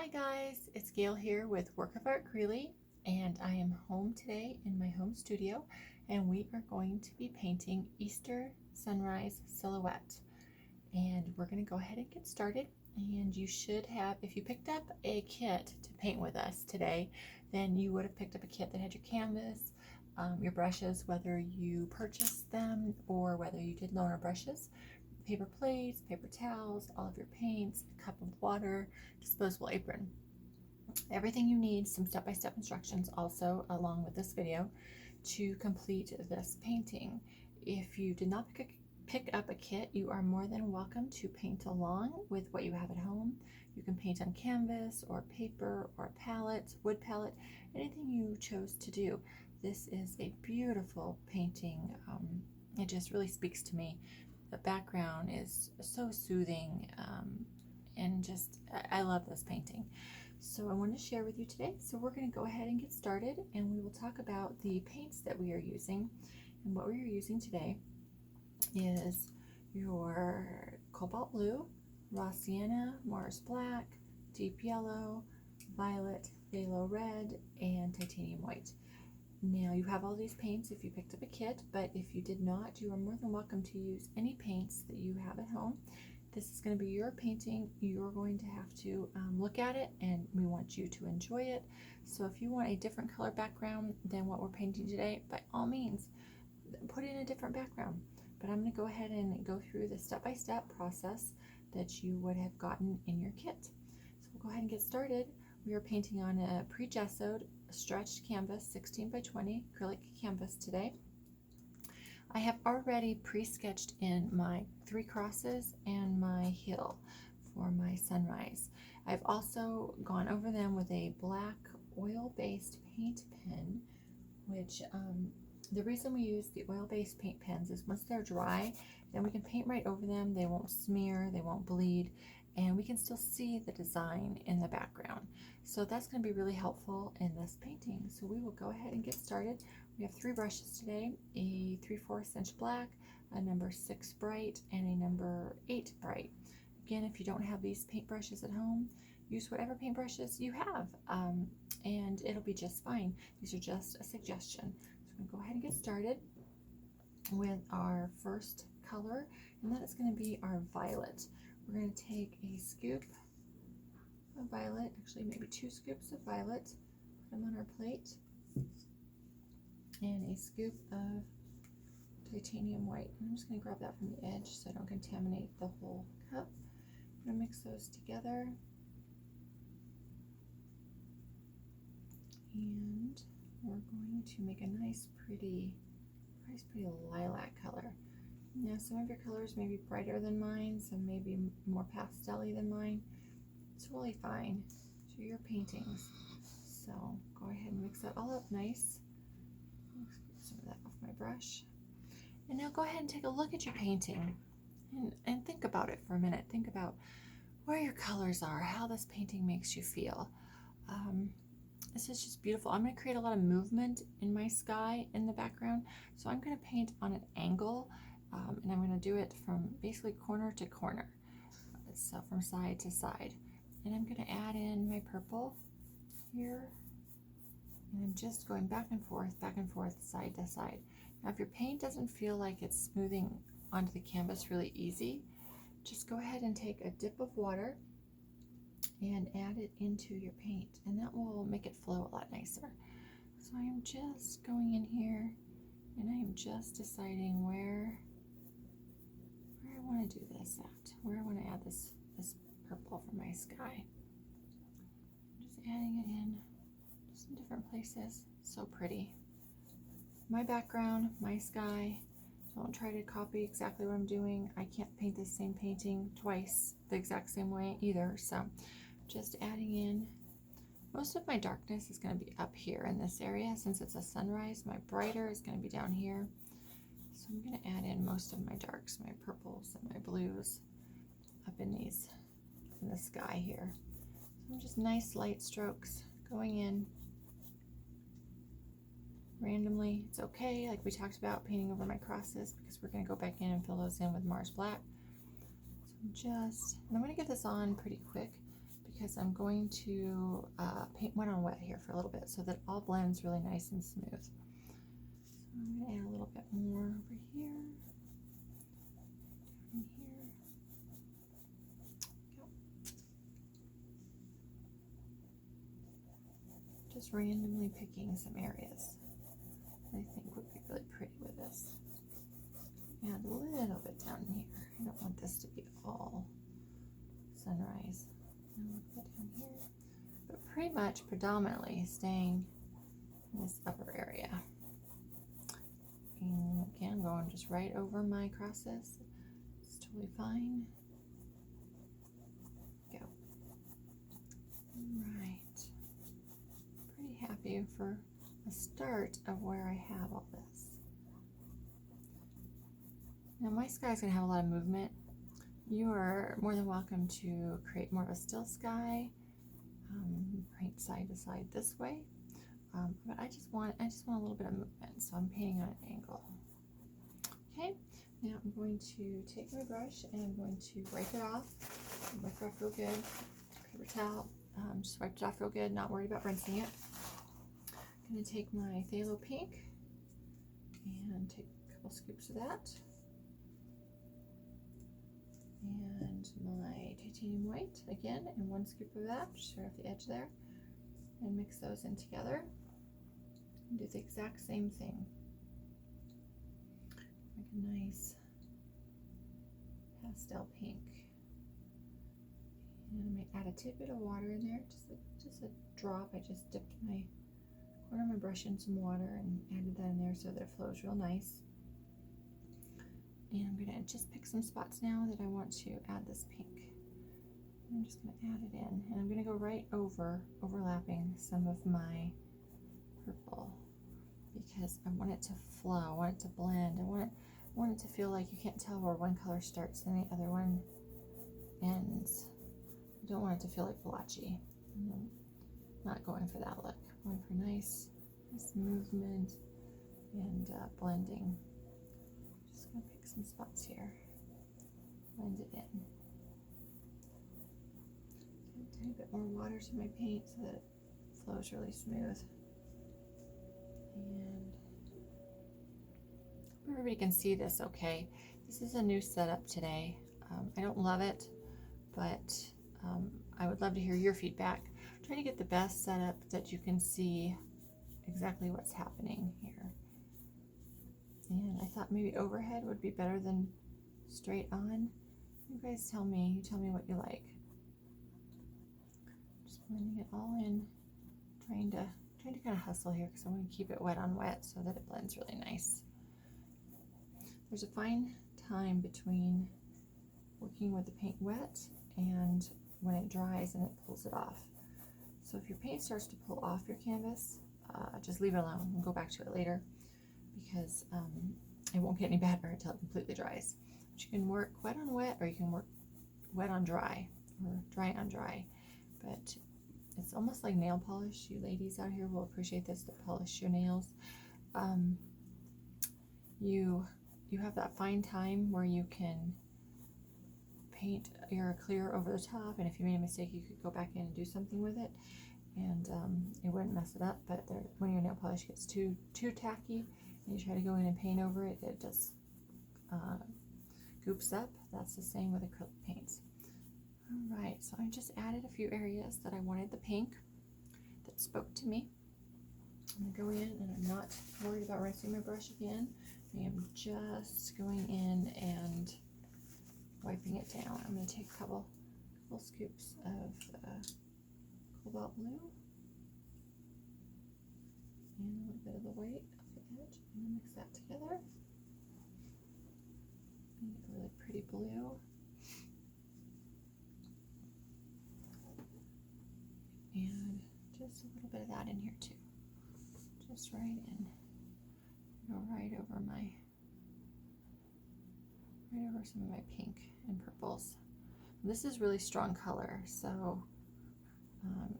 Hi guys, it's Gail here with Work of Art Greeley, and I am home today in my home studio, and we are going to be painting Easter Sunrise Silhouette. And we're going to go ahead and get started. And you should have, if you picked up a kit to paint with us today, then you would have picked up a kit that had your canvas, your brushes, whether you purchased them or whether you did loaner brushes, paper plates, paper towels, all of your paints, a cup of water, disposable apron. Everything you need, some step-by-step instructions also along with this video to complete this painting. If you did not pick up a kit, you are more than welcome to paint along with what you have at home. You can paint on canvas or paper or a palette, wood palette, anything you chose to do. This is a beautiful painting. It just really speaks to me. The background is so soothing, and just I love this painting. So I want to share with you today. So we're going to go ahead and get started, and we will talk about the paints that we are using. And what we are using today is your cobalt blue, raw sienna, Mars black, deep yellow, violet, phthalo red, and titanium white. Now you have all these paints if you picked up a kit, but if you did not, you are more than welcome to use any paints that you have at home. This is going to be your painting. You're going to have to look at it, and we want you to enjoy it. So if you want a different color background than what we're painting today, by all means, put in a different background. But I'm going to go ahead and go through the step-by-step process that you would have gotten in your kit. So we'll go ahead and get started. We are painting on a pre-gessoed stretched canvas, 16 by 20 acrylic canvas today. I have already pre-sketched in my 3 crosses and my hill for my sunrise. I've also gone over them with a black oil-based paint pen, which the reason we use the oil-based paint pens is once they're dry, then we can paint right over them. They won't smear, they won't bleed, and we can still see the design in the background. So that's going to be really helpful in this painting. So we will go ahead and get started. We have 3 brushes today, a 3/4 inch black, a number 6 bright, and a number 8 bright. Again, if you don't have these paint brushes at home, use whatever paint brushes you have, and it'll be just fine. These are just a suggestion. So I'm going to go ahead and get started with our first color, and that is going to be our violet. We're going to take a scoop of violet, actually maybe 2 scoops of violet, put them on our plate, and a scoop of titanium white. I'm just going to grab that from the edge so I don't contaminate the whole cup. I'm going to mix those together, and we're going to make a nice pretty lilac color. Now some of your colors may be brighter than mine, some may be more pastel-y than mine. It's really fine. So your paintings. So go ahead and mix that all up nice. Let's get some of that off my brush. And now go ahead and take a look at your painting and think about it for a minute. Think about where your colors are, how this painting makes you feel. This is just beautiful. I'm going to create a lot of movement in my sky in the background. So I'm going to paint on an angle, and I'm going to do it from basically corner to corner. So from side to side. And I'm going to add in my purple here. And I'm just going back and forth, side to side. Now if your paint doesn't feel like it's smoothing onto the canvas really easy, just go ahead and take a dip of water and add it into your paint, and that will make it flow a lot nicer. So I am just going in here, and I am just deciding where I want to do this at, where I want to add this purple for my sky. Just adding it in just in different places. So pretty. My background, my sky. Don't try to copy exactly what I'm doing. I can't paint the same painting twice the exact same way either. So just adding in. Most of my darkness is going to be up here in this area since it's a sunrise. My brighter is going to be down here. So I'm going to add in most of my darks, my purples and my blues up in the sky here. So just nice light strokes going in randomly. It's okay, like we talked about, painting over my crosses because we're going to go back in and fill those in with Mars black. So and I'm going to get this on pretty quick because I'm going to paint wet on wet here for a little bit so that it all blends really nice and smooth. So I'm going to add a little bit more over here, down here. Go. Just randomly picking some areas that I think would be really pretty with this. Add a little bit down here. I don't want this to be all sunrise. A little bit down here, but pretty much predominantly staying in this upper area. And again, going just right over my crosses. It's totally fine. Go. All right. Pretty happy for a start of where I have all this. Now my sky is going to have a lot of movement. You are more than welcome to create more of a still sky, paint side to side this way. But I just want a little bit of movement, so I'm painting on an angle. Okay, now I'm going to take my brush and I'm going to wipe it off. Wipe it off real good. Paper towel. Just wiped it off real good. Not worried about rinsing it. I'm going to take my phthalo pink and take a couple scoops of that. And my titanium white again, and one scoop of that, just right off the edge there, and mix those in together and do the exact same thing. Make a nice pastel pink, and I might add a tidbit of water in there, just a drop. I just dipped my corner of my brush in some water and added that in there so that it flows real nice. And I'm going to just pick some spots now that I want to add this pink. I'm just going to add it in. And I'm going to go right over, overlapping some of my purple because I want it to flow, I want it to blend, I want it to feel like you can't tell where one color starts and the other one ends. I don't want it to feel like blotchy. I'm not going for that look. I'm going for nice movement and blending. Just going to pick some spots here, blend it in. Add a tiny bit more water to my paint so that it flows really smooth. And hope everybody can see this okay. This is a new setup today. I don't love it, but I would love to hear your feedback. Try to get the best setup that you can see exactly what's happening here. And I thought maybe overhead would be better than straight on. You guys tell me. You tell me what you like. Just blending it all in, trying to kind of hustle here because I want to keep it wet on wet so that it blends really nice. There's a fine time between working with the paint wet and when it dries and it pulls it off. So if your paint starts to pull off your canvas, just leave it alone and go back to it later, because it won't get any better until it completely dries. But you can work wet on wet, or you can work wet on dry, or dry on dry. But it's almost like nail polish. You ladies out here will appreciate this, to polish your nails. You have that fine time where you can paint your clear over the top, and if you made a mistake, you could go back in and do something with it, and it wouldn't mess it up. But when your nail polish gets too tacky, and you try to go in and paint over it, it just goops up. That's the same with acrylic paints. All right, so I just added a few areas that I wanted the pink that spoke to me. I'm gonna go in, and I'm not worried about rinsing my brush again. I am just going in and wiping it down. I'm going to take a couple scoops of cobalt blue and a little bit of the white off the edge, and mix that together and get a really pretty blue. And just a little bit of that in here too. Just right in. Go right over some of my pink and purples. This is really strong color, so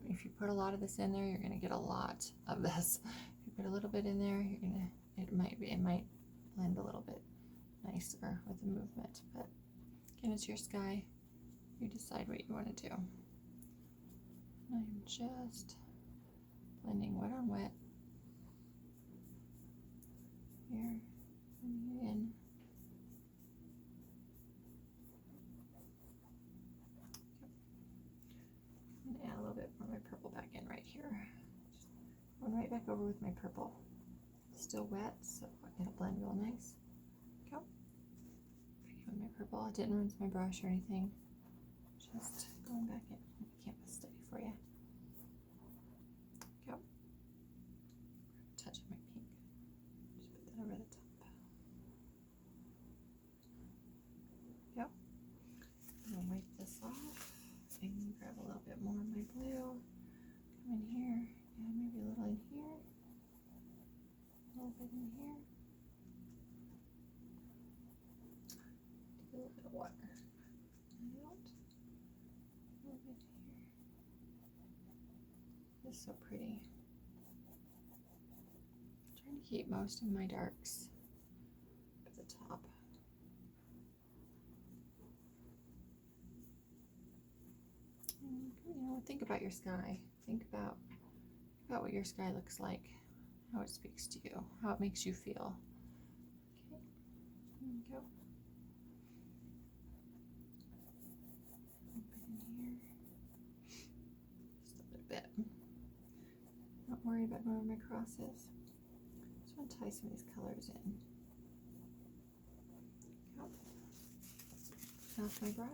if you put a lot of this in there, you're going to get a lot of this. If you put a little bit in there, it might blend a little bit nicer with the movement. But again, it's your sky. You decide what you want to do. I'm just blending wet on wet here, blending it in. I'm gonna add a little bit more of my purple back in right here. Just going right back over with my purple. Still wet, so it'll blend real nice. Go. Back in with my purple. I didn't rinse my brush or anything. Just going back in. Canvas study for you. Go. Touch of my pink. Just put that over the top. Go. I'm gonna wipe this off and grab a little bit more of my blue. Come in here and maybe a little in here. A little bit in here. A little bit of water. Out. A little bit here. This is so pretty. I'm trying to keep most of my darks at the top. And, you know, think about your sky. Think about what your sky looks like, how it speaks to you, how it makes you feel. Okay, there we go. Open in here. Just a little bit. Not worried about where my cross is. Just want to tie some of these colors in. Go. Off my brush.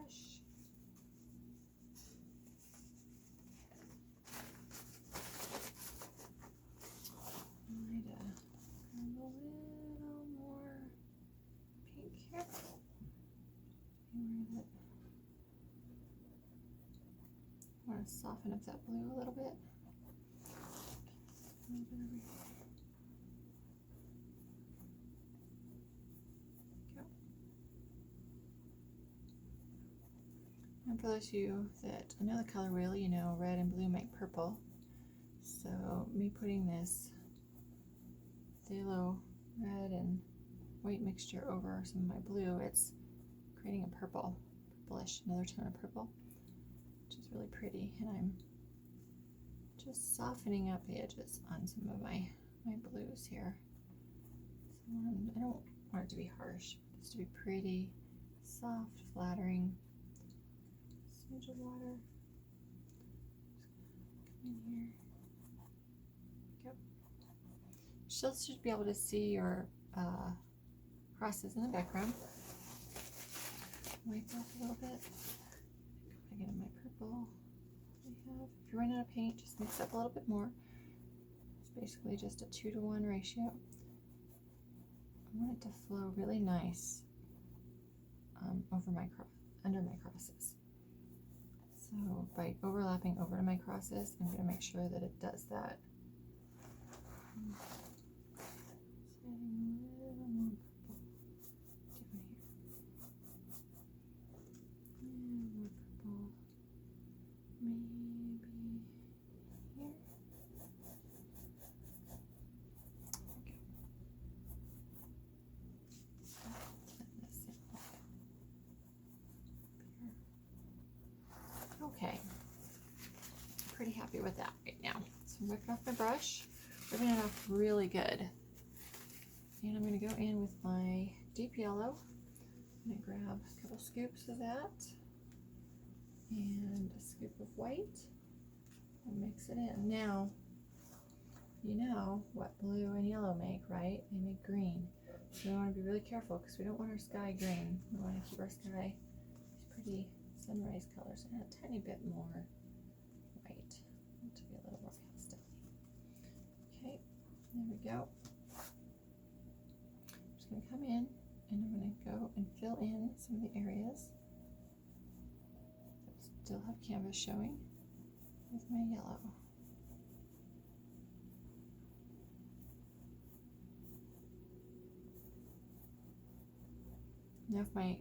I want to soften up that blue a little bit. A little bit over here. Go. And for those of you that know the color wheel, you know red and blue make purple. So me putting this phthalo red and white mixture over some of my blue, it's creating a purplish, another tone of purple, which is really pretty. And I'm just softening up the edges on some of my blues here. So I don't want it to be harsh, just to be pretty, soft, flattering. Smidge of water. Just come in here. Go. She'll should be able to see your crosses in the background. Wipe off a little bit. Go back into my purple. If you run out of paint, just mix up a little bit more. It's basically just a 2-to-1 ratio. I want it to flow really nice under my crosses. So by overlapping over to my crosses, I'm going to make sure that it does that. Okay, pretty happy with that right now. So I'm wiping off my brush, wiping it off really good. And I'm going to go in with my deep yellow. I'm going to grab a couple scoops of that and a scoop of white and mix it in. Now, you know what blue and yellow make, right? They make green. So we want to be really careful because we don't want our sky green. We want to keep our sky these pretty sunrise colors and a tiny bit more white to be a little more pastel. Okay, there we go. I'm just going to come in and I'm going to go and fill in some of the areas that still have canvas showing with my yellow. Now if my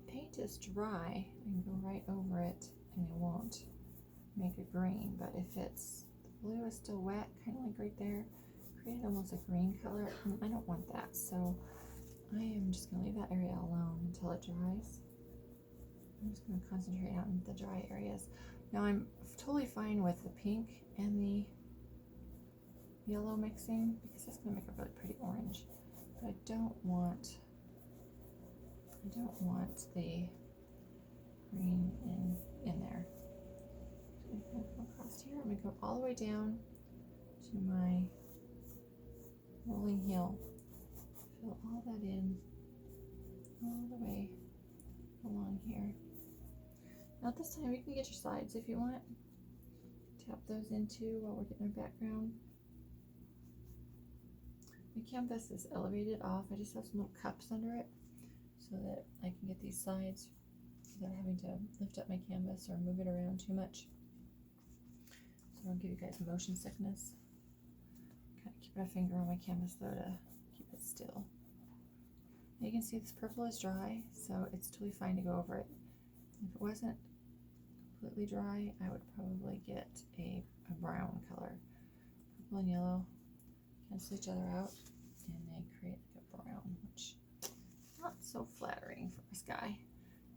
paint is dry, I can go right over it and it won't make a green, but if it's, the blue is still wet, kind of like right there, create almost a green color, and I don't want that, so I am just going to leave that area alone until it dries. I'm just going to concentrate on the dry areas. Now I'm totally fine with the pink and the yellow mixing because it's going to make a really pretty orange. But I don't want the green in there. So I'm going to go across here. I'm going to go all the way down to my rolling heel. Fill all that in all the way along here. Now this time you can get your sides if you want. Tap those into while we're getting our background. My canvas is elevated off. I just have some little cups under it so that I can get these sides without having to lift up my canvas or move it around too much. So I don't give you guys motion sickness. Kind of keeping a finger on my canvas though to keep it still. You can see this purple is dry, so it's totally fine to go over it. If it wasn't completely dry, I would probably get a brown color. Purple and yellow cancel each other out, and they create like a brown, which is not so flattering for a sky.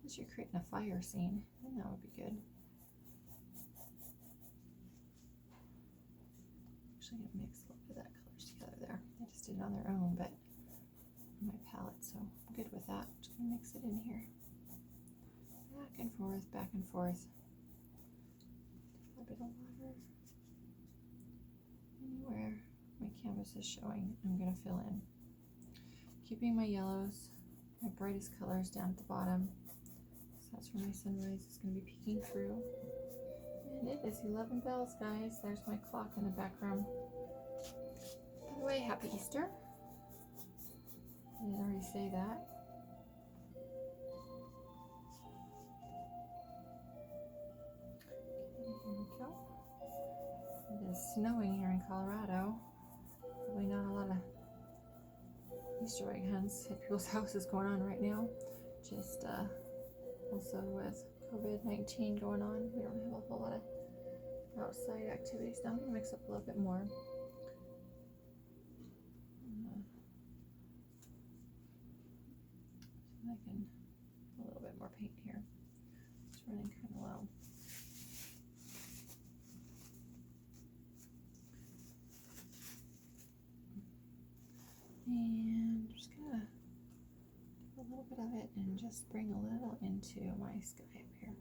Unless you're creating a fire scene, then that would be good. Actually, I'm gonna mix a little bit of that colors together there. I just did it on their own, but on my palette, so I'm good with that. Just gonna mix it in here. Back and forth, back and forth. A little bit of water. Anywhere my canvas is showing, I'm gonna fill in. Keeping my yellows, my brightest colors down at the bottom. So that's where my sunrise is gonna be peeking through. And it is 11 bells, guys. There's my clock in the background. By the way, happy Easter. I didn't already say that. Okay, here we go. It is snowing here in Colorado. Probably not a lot of Easter egg hunts at people's houses going on right now. Just also with COVID-19 going on, we don't have a whole lot of outside activities. Now I'm going to mix up a little bit more. So I can a little bit more paint here. It's running kind of low. And I'm just gonna take a little bit of it and just bring a little into my sky up here.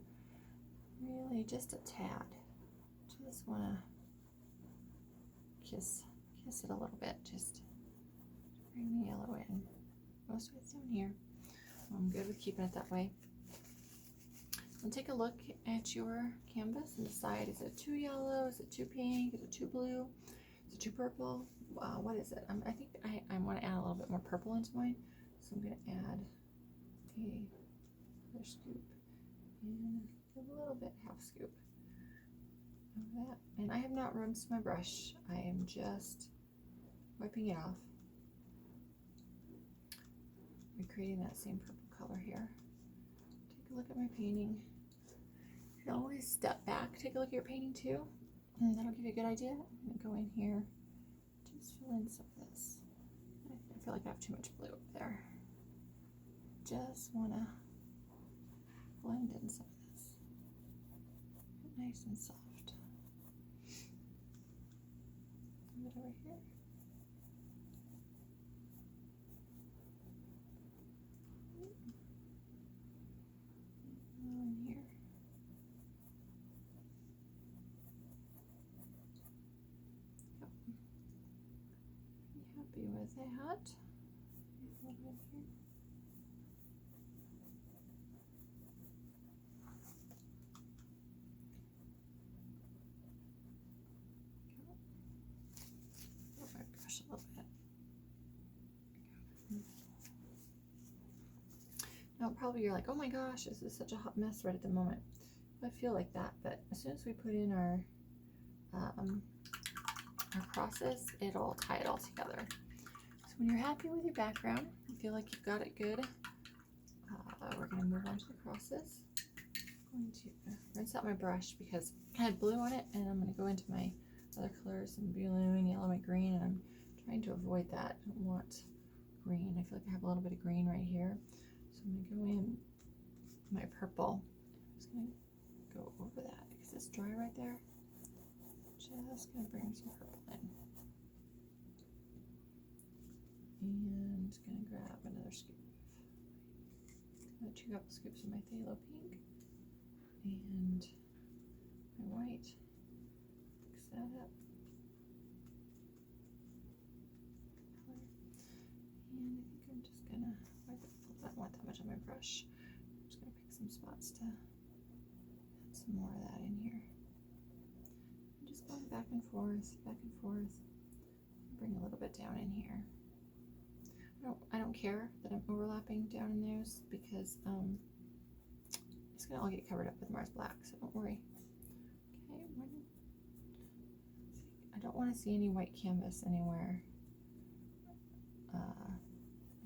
Really just a tad. Just wanna kiss it a little bit. Just bring the yellow in. Most of it's down here. I'm good with keeping it that way. And take a look at your canvas and decide, is it too yellow? Is it too pink? Is it too blue? Is it too purple? What is it? I think I want to add a little bit more purple into mine. So I'm going to add another scoop and a little bit, half scoop of that. And I have not rinsed my brush. I am just wiping it off. Recreating that same purple color here. Take a look at my painting. You can always step back, take a look at your painting too, and that'll give you a good idea. I'm gonna go in here, just fill in some of this. I feel like I have too much blue up there. Just wanna blend in some of this. Nice and soft. A bit over here. In here. Yep. Be happy with that. A little bit here. Move my brush a little bit. Now probably you're like, oh my gosh, this is such a hot mess right at the moment. I feel like that, but as soon as we put in our crosses, it'll tie it all together. So when you're happy with your background, you feel like you've got it good, we're going to move on to the crosses. I'm going to rinse out my brush because I had blue on it, and I'm going to go into my other colors, some blue and yellow, my green, and I'm trying to avoid that. I don't want green. I feel like I have a little bit of green right here. So I'm going to go in my purple. I'm just going to go over that because Is this dry right there? Just gonna bring some purple in. And gonna grab another scoop. 2 couple scoops of my phthalo pink and my white. Mix that up. And I think I'm just gonna wipe it. I don't want that much on my brush. I'm just gonna pick some spots to add some more of that in here. I'm just going back and forth, back and forth. Bring a little bit down in here. I don't care that I'm overlapping down in those because it's gonna all get covered up with Mars Black, so don't worry. Okay, I don't want to see any white canvas anywhere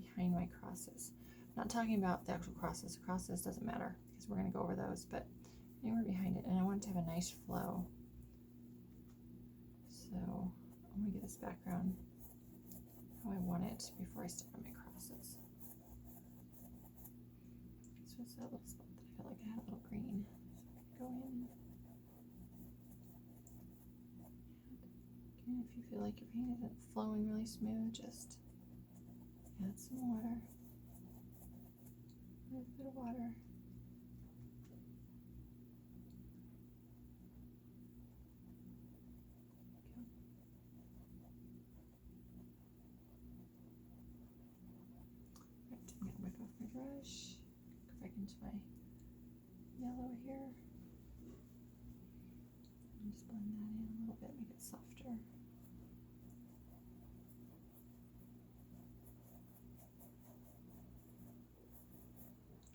behind my crosses. I'm not talking about the actual crosses. Crosses doesn't matter because we're gonna go over those, but anywhere behind it, and I want it to have a nice flow. So I'm gonna get this background how I want it before I start on my crosses. So it's that little spot that I felt like I had a little green. So I'm gonna go in. Again, if you feel like your paint isn't flowing really smooth, just add some water. A little bit of water. Brush, go back into my yellow here, and just blend that in a little bit, make it softer.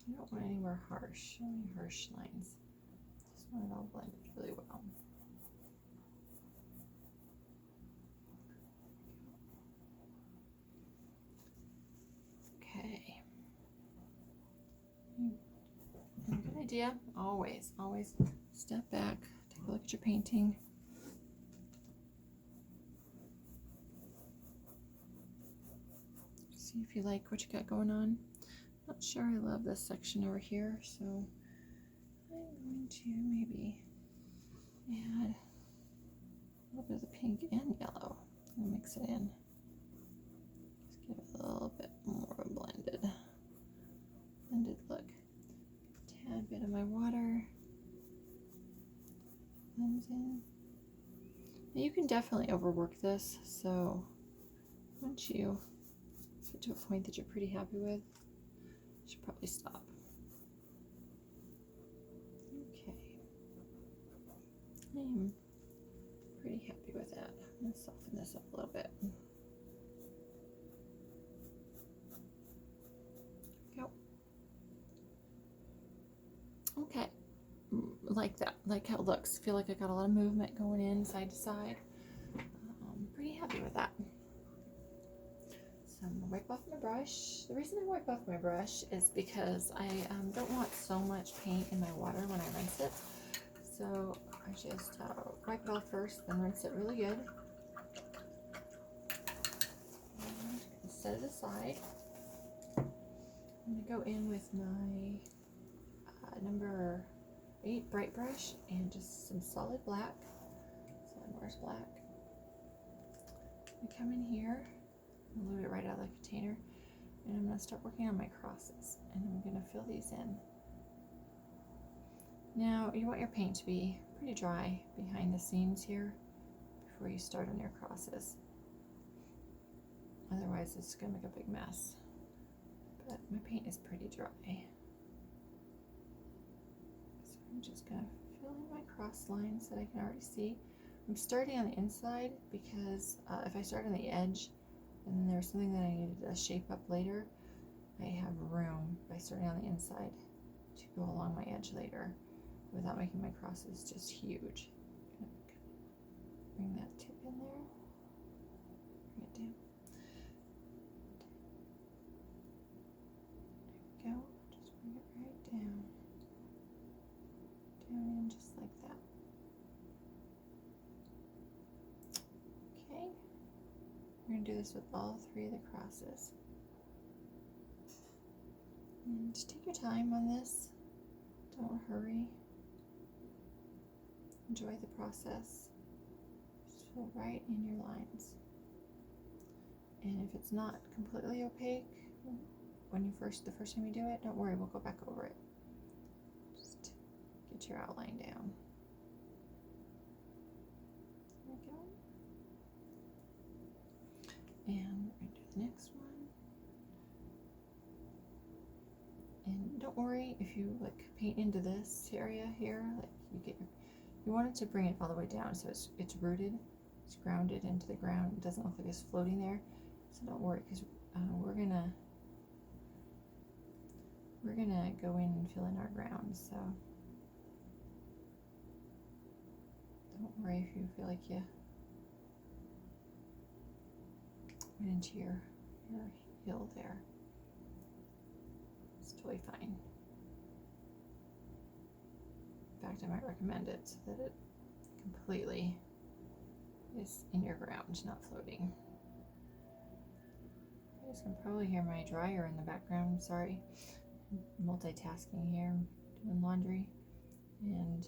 I don't want anywhere harsh, any harsh lines. Just want it all blended really well. Okay. A good idea, always step back, take a look at your painting. See if you like what you got going on. Not sure I love this section over here, so I'm going to maybe add a little bit of the pink and yellow and mix it in. Just give it a little bit more of a blended look. Tad bit of my water blends in. Now you can definitely overwork this, so once you get to a point that you're pretty happy with, you should probably stop. Okay, I'm pretty happy with that. I'm going to soften this up a little bit. Go. Okay, like that, like how it looks. Feel like I got a lot of movement going in side to side. I'm pretty happy with that. So I'm gonna wipe off my brush. The reason I wipe off my brush is because I don't want so much paint in my water when I rinse it. So I just wipe it off first, then rinse it really good. And set it aside. I'm gonna go in with my number 8 bright brush and just some solid black, solid Mars Black. I'm gonna come in here and load it right out of the container, and I'm gonna start working on my crosses, and I'm gonna fill these in. Now you want your paint to be pretty dry behind the scenes here before you start on your crosses. Otherwise it's gonna make a big mess. But my paint is pretty dry. So I'm just gonna fill in my cross lines that I can already see. I'm starting on the inside because if I start on the edge and then there's something that I needed to shape up later, I have room by starting on the inside to go along my edge later without making my crosses just huge. Bring that tip in there, bring it down. There we go, just bring it right down. Down in just like that. Okay, we're going to do this with all 3 of the crosses. And just take your time on this, don't hurry. Enjoy the process. Just fill right in your lines. And if it's not completely opaque, when the first time you do it, don't worry, we'll go back over it. Just get your outline down. There we go. And we're going to do the next one. And don't worry if you like paint into this area here, like you want it to bring it all the way down so it's rooted, it's grounded into the ground. It doesn't look like it's floating there. So don't worry, because we're gonna go in and fill in our ground. So don't worry if you feel like you went into your hill there. It's totally fine. In fact, I might recommend it so that it completely is in your ground, not floating. You guys can probably hear my dryer in the background. I'm sorry. I'm multitasking here, doing laundry and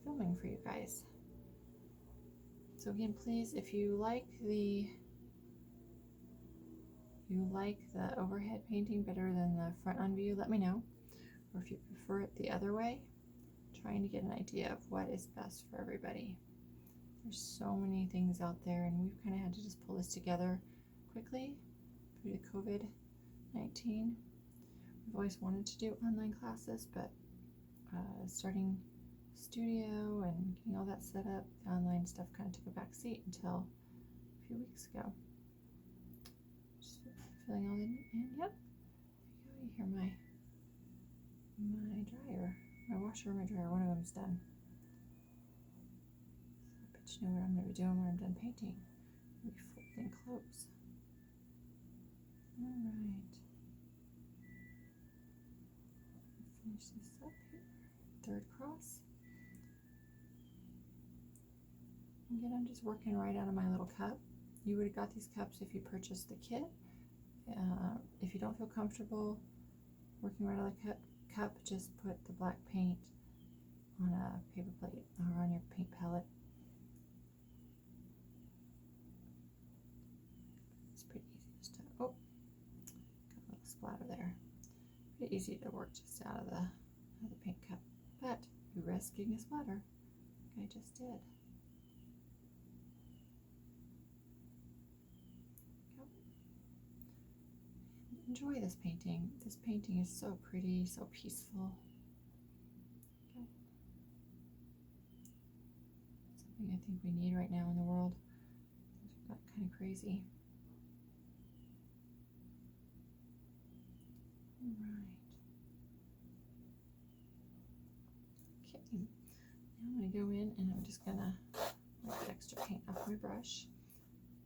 filming for you guys. So again, please, if you like the overhead painting better than the front on view, let me know. Or if you prefer it the other way, trying to get an idea of what is best for everybody. There's so many things out there, and we've kind of had to just pull this together quickly due to COVID-19. We've always wanted to do online classes, but starting studio and getting all that set up, the online stuff kind of took a back seat until a few weeks ago. Just filling all in, and yep, there you go. You hear my dryer, my washer or my dryer, one of them's done. But you know what I'm going to be doing when I'm done painting? I'll be folding clothes. Alright. Finish this up here. Third cross. Again, I'm just working right out of my little cup. You would have got these cups if you purchased the kit. If you don't feel comfortable working right out of the cup, just put the black paint on a paper plate or on your paint palette. It's pretty easy just to, oh, got a little splatter there. Pretty easy to work just out of the paint cup, but you risk getting a splatter, like I just did. Enjoy this painting. This painting is so pretty, so peaceful. Okay. Something I think we need right now in the world. Things got kind of crazy. Alright. Okay. Now I'm going to go in and I'm just going to wipe the extra paint off my brush.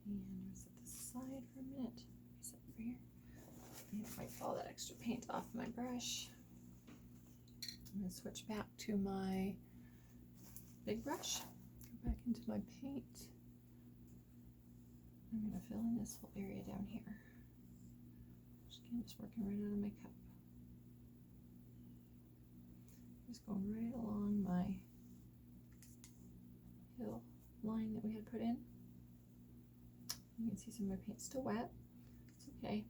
And I'm going to set this aside for a minute. Set over here. And wipe all that extra paint off my brush. I'm going to switch back to my big brush. Go back into my paint. I'm going to fill in this whole area down here. Just working right out of my cup. Just going right along my hill line that we had put in. You can see some of my paint's still wet. It's okay.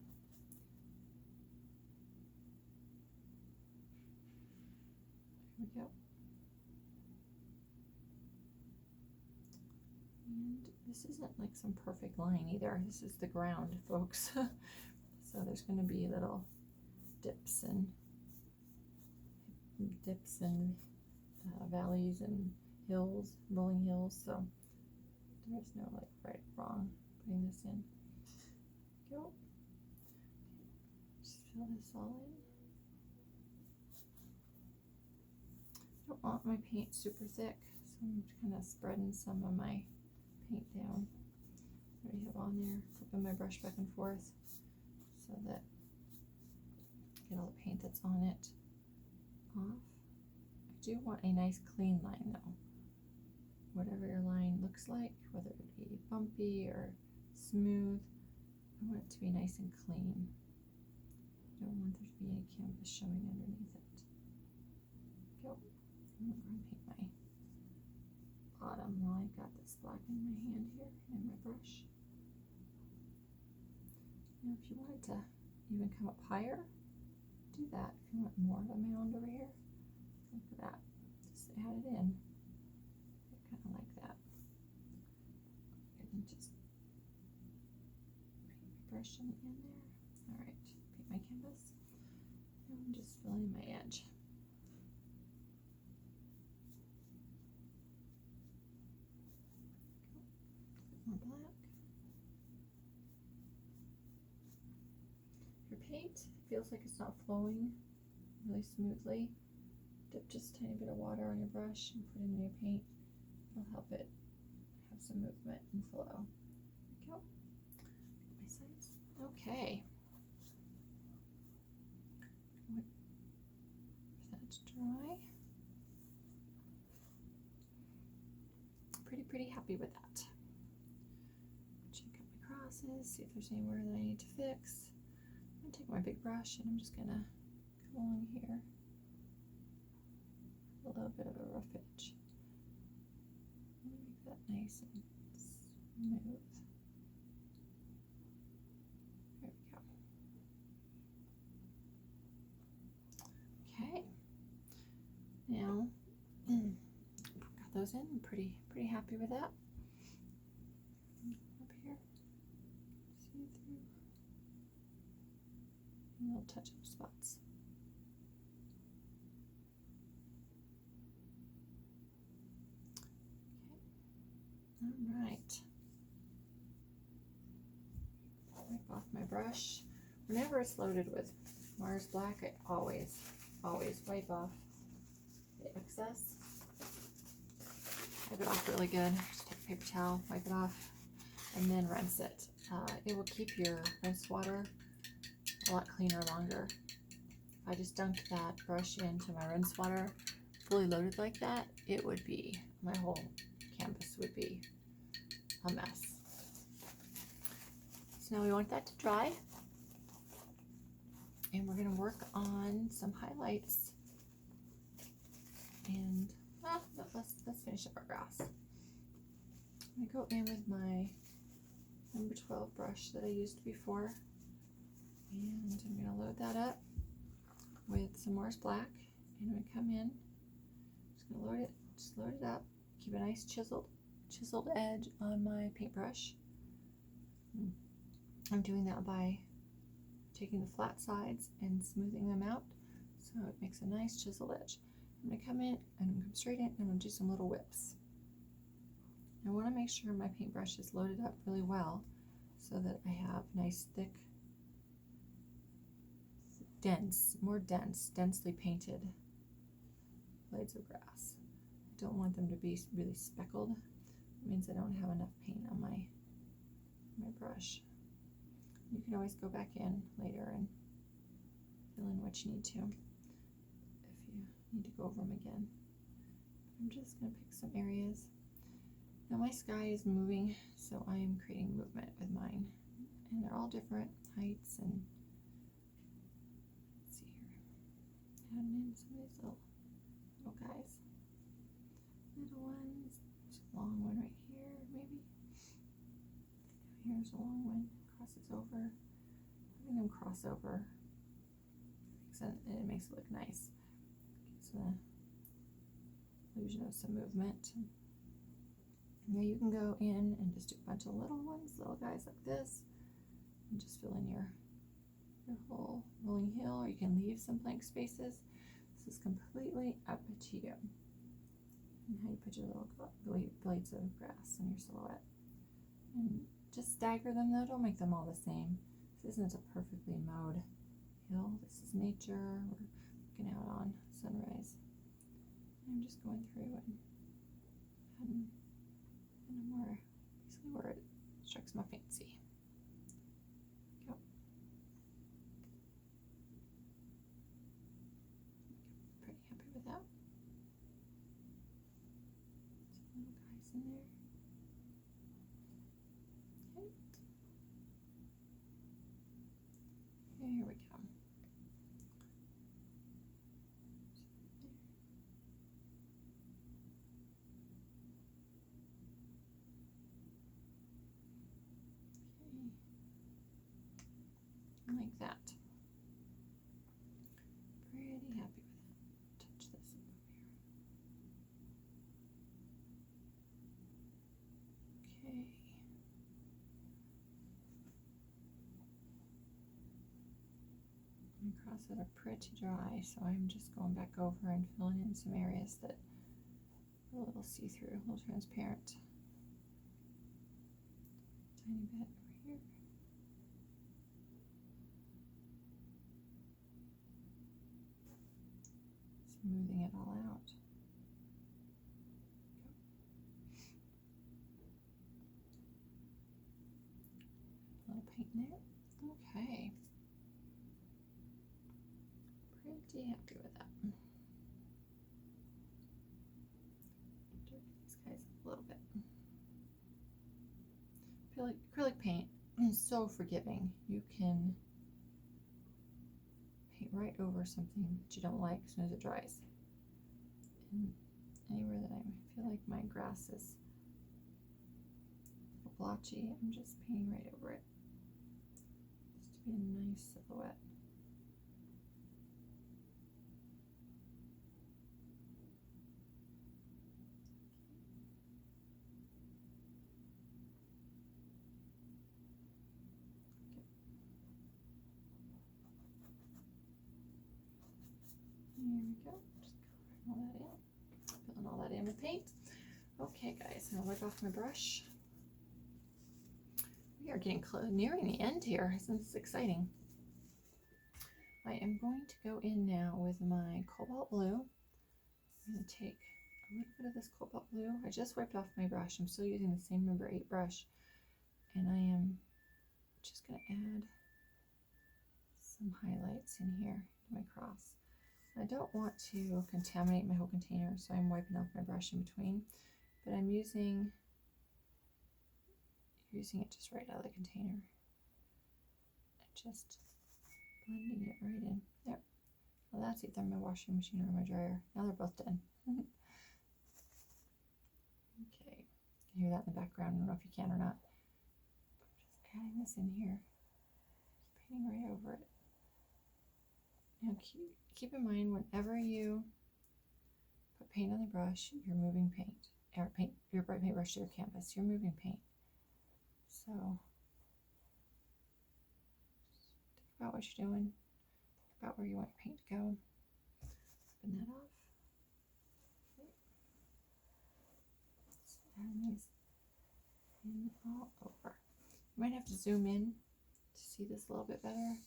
There we go. And this isn't like some perfect line either. This is the ground, folks. So there's going to be little dips and valleys and hills, rolling hills. So there's no like right or wrong putting this in. Go. Just fill this all in. Don't want my paint super thick, so I'm kind of spreading some of my paint down. I already have on there, flipping my brush back and forth so that I get all the paint that's on it off. I do want a nice clean line though. Whatever your line looks like, whether it be bumpy or smooth, I want it to be nice and clean. I don't want there to be any canvas showing underneath it. Go. I'm going to paint my while I've got this black in my hand here and my brush. Now if you wanted to even come up higher, do that. If you want more of a mound over here, look at that. Just add it in. Kind of like that. And just paint my brush in the end there. All right, paint my canvas. And I'm just filling my edge. More black. Your paint feels like it's not flowing really smoothly. Dip just a tiny bit of water on your brush and put it in your paint. It'll help it have some movement and flow. There we go. My sides. Okay. Wait for that to dry. Pretty happy with that. Check out my crosses, see if there's anywhere that I need to fix. I'm gonna take my big brush and I'm just gonna come along here. A little bit of a rough edge. Make that nice and smooth. There we go. Okay. Now, got those in. I'm pretty happy with that. Up here, see through. And little touch-up spots. All right. Wipe off my brush. Whenever it's loaded with Mars Black, I always wipe off the excess. Wipe it off really good. Just take a paper towel, wipe it off, and then rinse it. It will keep your rinse water a lot cleaner longer. If I just dunked that brush into my rinse water fully loaded like that, it would be, my whole canvas would be a mess. So now we want that to dry, and we're going to work on some highlights. And let's finish up our grass. I'm going to go in with my number 12 brush that I used before, and I'm going to load that up with some Mars Black, and I'm going to come in, just going to load it up, keep a nice chiseled edge on my paintbrush. I'm doing that by taking the flat sides and smoothing them out so it makes a nice chiseled edge. I'm going to come in and I'm going to come straight in and I'm going to do some little whips. I want to make sure my paintbrush is loaded up really well so that I have nice, thick, densely painted blades of grass. I don't want them to be really speckled. It means I don't have enough paint on my brush. You can always go back in later and fill in what you need to if you need to go over them again. I'm just going to pick some areas. Now my sky is moving, so I am creating movement with mine. And they're all different heights, and let's see here. Adding in some of these little guys. Little ones. There's a long one right here, maybe. Here's a long one. Crosses over. Having them cross over, it makes it look nice. Gives the illusion of some movement. Now you can go in and just do a bunch of little ones, little guys like this, and just fill in your whole rolling hill, or you can leave some blank spaces. This is completely up to you and how you put your little blades of grass in your silhouette. And just stagger them though, don't make them all the same. This isn't a perfectly mowed hill. This is nature. We're looking out on sunrise. I'm just going through and adding more, basically where it strikes my fancy. Go. Pretty happy with that. Some little guys in there. Okay. Here we go. My crosses are pretty dry, so I'm just going back over and filling in some areas that are a little see-through, a little transparent. Tiny bit over here. Smoothing it all out. A little paint in there. Okay. Pretty happy with that. Dirty these guys up a little bit. Acrylic paint is so forgiving. You can paint right over something that you don't like as soon as it dries. And anywhere that I feel like my grass is a little blotchy, I'm just painting right over it. Just to be a nice silhouette. There we go. Just coloring all that in. Filling all that in with paint. Okay, guys, I'm gonna wipe off my brush. We are getting nearing the end here. This is exciting. I am going to go in now with my cobalt blue. I'm going to take a little bit of this cobalt blue. I just wiped off my brush. I'm still using the same number 8 brush. And I am just going to add some highlights in here to my cross. I don't want to contaminate my whole container, so I'm wiping off my brush in between. But I'm using it just right out of the container. And just blending it right in. There. Well, that's either my washing machine or my dryer. Now they're both done. Okay. You can hear that in the background. I don't know if you can or not. Just adding this in here. Just painting right over it. Now keep in mind, whenever you put paint on the brush, you're moving paint. Or paint your bright paint brush to your canvas. You're moving paint. So think about what you're doing. Think about where you want your paint to go. Open that off. Okay. Just add these in all over. You might have to zoom in to see this a little bit better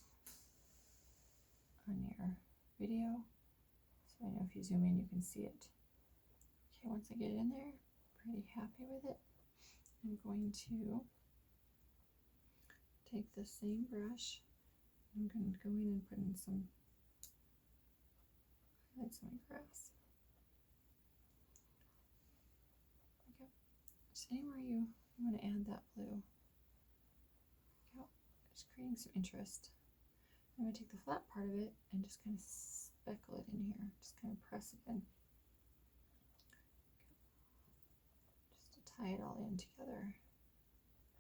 on your video. So I know if you zoom in, you can see it. Okay, once I get it in there, pretty happy with it. I'm going to take the same brush. I'm going to go in and put in some highlights on my grass. Okay. Just anywhere you want to add that blue. Go. Just creating some interest. I'm going to take the flat part of it and just kind of speckle it in here. Just kind of press it in. Just to tie it all in together.